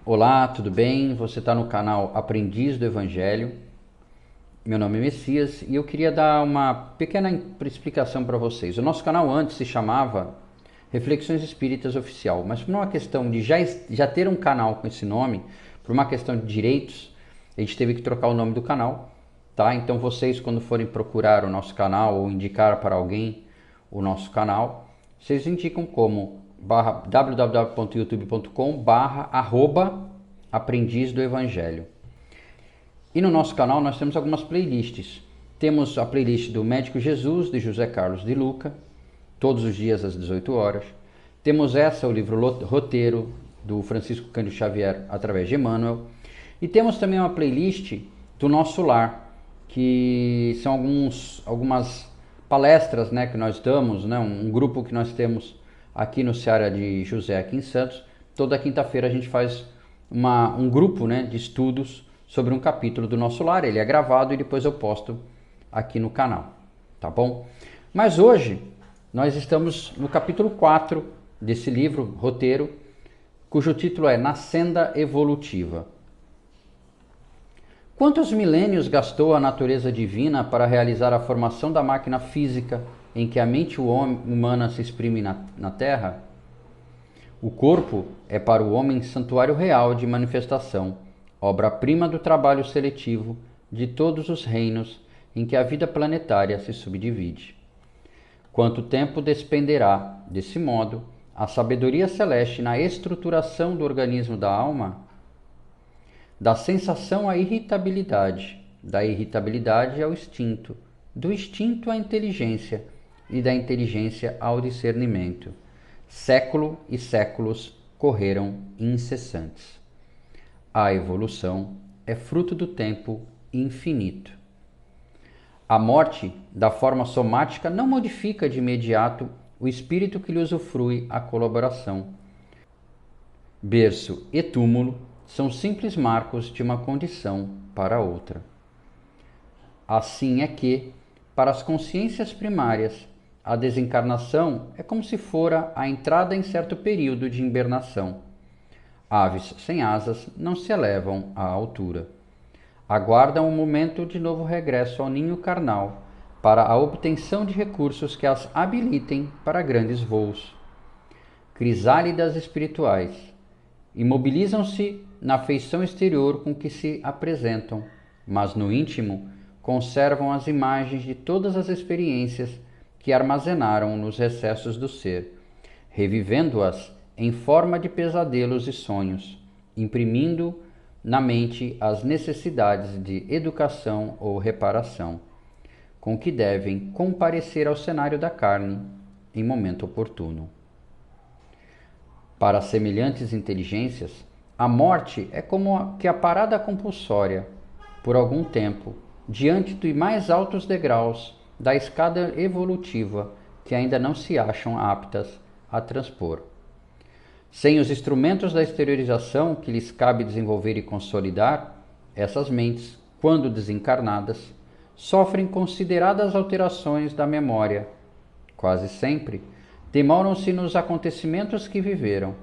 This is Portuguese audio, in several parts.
Olá, tudo bem? Você está no canal Aprendiz do Evangelho. Meu nome é Messias e eu queria dar uma pequena explicação para vocês. O nosso canal antes se chamava Reflexões Espíritas Oficial, mas por uma questão de já ter um canal com esse nome, por uma questão de direitos, a gente teve que trocar o nome do canal, tá? Então vocês, quando forem procurar o nosso canal ou indicar para alguém o nosso canal, vocês indicam como www.youtube.com/aprendiz do Evangelho. E no nosso canal nós temos algumas playlists. Temos a playlist do Médico Jesus, de José Carlos de Luca, todos os dias às 18 horas. Temos o livro Roteiro, do Francisco Cândido Xavier, através de Emmanuel. E temos também uma playlist do Nosso Lar, que são algumas palestras, né, que nós damos, né, um grupo que nós temos aqui no Ceará de José, aqui em Santos. Toda quinta-feira a gente faz um grupo, né, de estudos sobre um capítulo do Nosso Lar. Ele é gravado e depois eu posto aqui no canal, tá bom? Mas hoje nós estamos no capítulo 4 desse livro, Roteiro, cujo título é Na Senda Evolutiva. Quantos milênios gastou a natureza divina para realizar a formação da máquina física em que a mente humana se exprime na Terra? O corpo é para o homem santuário real de manifestação, obra-prima do trabalho seletivo de todos os reinos em que a vida planetária se subdivide. Quanto tempo despenderá, desse modo, a sabedoria celeste na estruturação do organismo da alma? Da sensação à irritabilidade, da irritabilidade ao instinto, do instinto à inteligência e da inteligência ao discernimento. Século e séculos correram incessantes. A evolução é fruto do tempo infinito. A morte, da forma somática, não modifica de imediato o espírito que lhe usufrui a colaboração. Berço e túmulo são simples marcos de uma condição para outra. Assim é que, para as consciências primárias, a desencarnação é como se fora a entrada em certo período de hibernação. Aves sem asas não se elevam à altura. Aguardam o momento de novo regresso ao ninho carnal para a obtenção de recursos que as habilitem para grandes voos. Crisálidas espirituais imobilizam-se na feição exterior com que se apresentam, mas no íntimo conservam as imagens de todas as experiências que armazenaram nos recessos do ser, revivendo-as em forma de pesadelos e sonhos, imprimindo na mente as necessidades de educação ou reparação, com que devem comparecer ao cenário da carne em momento oportuno. Para semelhantes inteligências, a morte é como que a parada compulsória, por algum tempo, diante dos mais altos degraus da escada evolutiva que ainda não se acham aptas a transpor. Sem os instrumentos da exteriorização que lhes cabe desenvolver e consolidar, essas mentes, quando desencarnadas, sofrem consideradas alterações da memória. Quase sempre, demoram-se nos acontecimentos que viveram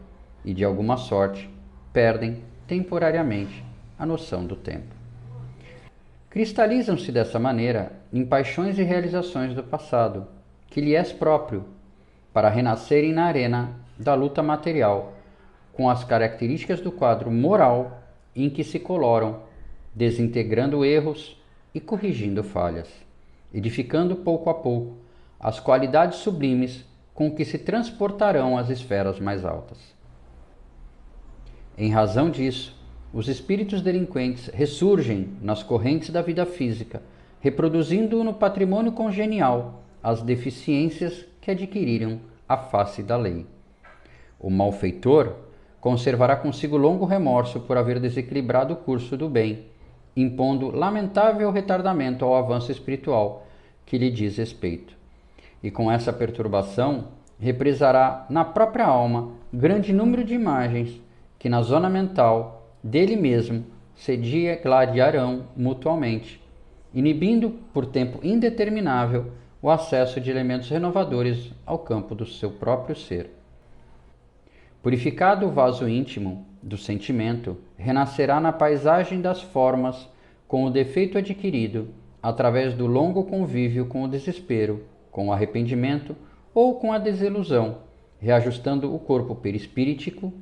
e, de alguma sorte, perdem temporariamente a noção do tempo. Cristalizam-se dessa maneira em paixões e realizações do passado, que lhe és próprio, para renascerem na arena da luta material, com as características do quadro moral em que se coloram, desintegrando erros e corrigindo falhas, edificando pouco a pouco as qualidades sublimes com que se transportarão às esferas mais altas. Em razão disso, os espíritos delinquentes ressurgem nas correntes da vida física, reproduzindo no patrimônio congenial as deficiências que adquiriram à face da lei. O malfeitor conservará consigo longo remorso por haver desequilibrado o curso do bem, impondo lamentável retardamento ao avanço espiritual que lhe diz respeito. E com essa perturbação, represará na própria alma grande número de imagens que na zona mental dele mesmo se digladiarão mutuamente, inibindo por tempo indeterminável o acesso de elementos renovadores ao campo do seu próprio ser. Purificado o vaso íntimo do sentimento, renascerá na paisagem das formas com o defeito adquirido, através do longo convívio com o desespero, com o arrependimento ou com a desilusão, reajustando o corpo perispíritico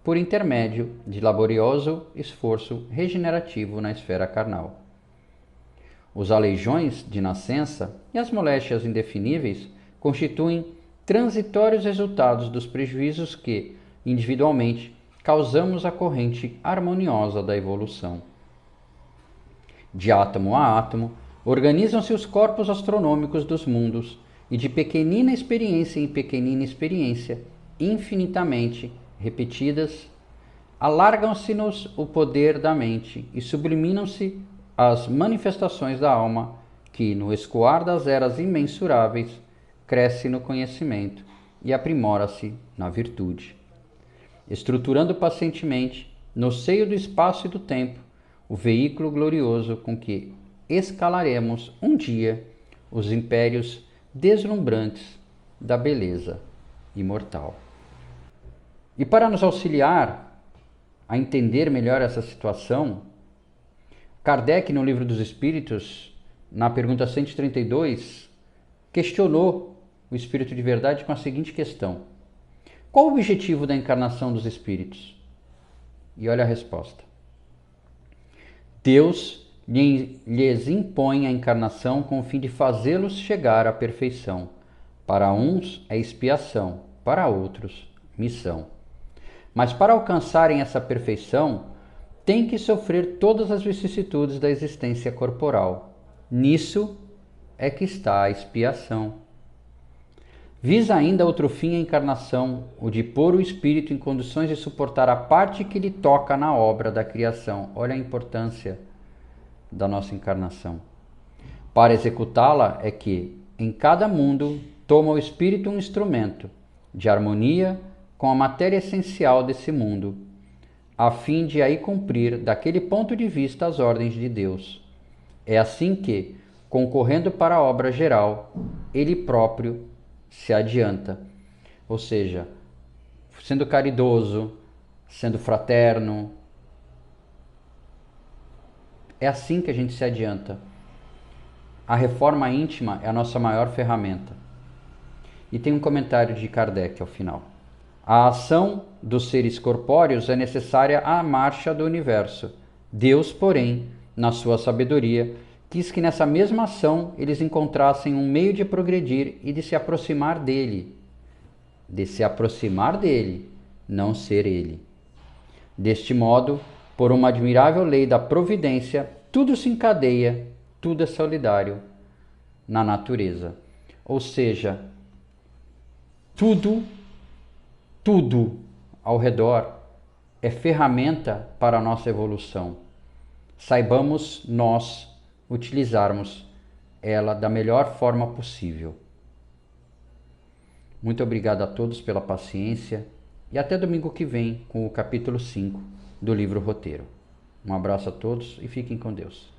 por intermédio de laborioso esforço regenerativo na esfera carnal. Os aleijões de nascença e as moléstias indefiníveis constituem transitórios resultados dos prejuízos que, individualmente, causamos à corrente harmoniosa da evolução. De átomo a átomo, organizam-se os corpos astronômicos dos mundos, e de pequenina experiência em pequenina experiência, infinitamente repetidas, alargam-se-nos o poder da mente e subliminam-se as manifestações da alma, que, no escoar das eras imensuráveis, cresce no conhecimento e aprimora-se na virtude. Estruturando pacientemente, no seio do espaço e do tempo, o veículo glorioso com que escalaremos um dia os impérios deslumbrantes da beleza imortal. E para nos auxiliar a entender melhor essa situação, Kardec, no Livro dos Espíritos, na pergunta 132, questionou o Espírito de Verdade com a seguinte questão: qual o objetivo da encarnação dos espíritos? E olha a resposta. Deus lhes impõe a encarnação com o fim de fazê-los chegar à perfeição. Para uns é expiação, para outros, missão. Mas para alcançarem essa perfeição, têm que sofrer todas as vicissitudes da existência corporal. Nisso é que está a expiação. Visa ainda outro fim a encarnação, o de pôr o espírito em condições de suportar a parte que lhe toca na obra da criação. Olha a importância da nossa encarnação. Para executá-la é que, em cada mundo, toma o espírito um instrumento de harmonia com a matéria essencial desse mundo, a fim de aí cumprir, daquele ponto de vista, as ordens de Deus. É assim que, concorrendo para a obra geral, ele próprio se adianta. Ou seja, sendo caridoso, sendo fraterno. É assim que a gente se adianta. A reforma íntima é a nossa maior ferramenta. E tem um comentário de Kardec ao final. A ação dos seres corpóreos é necessária à marcha do universo. Deus, porém, na sua sabedoria, quis que nessa mesma ação eles encontrassem um meio de progredir e de se aproximar dele. De se aproximar dele, não ser ele. Deste modo, por uma admirável lei da providência, tudo se encadeia, tudo é solidário na natureza. Ou seja, tudo ao redor é ferramenta para a nossa evolução. Saibamos nós utilizarmos ela da melhor forma possível. Muito obrigado a todos pela paciência e até domingo que vem com o capítulo 5 do livro Roteiro. Um abraço a todos e fiquem com Deus.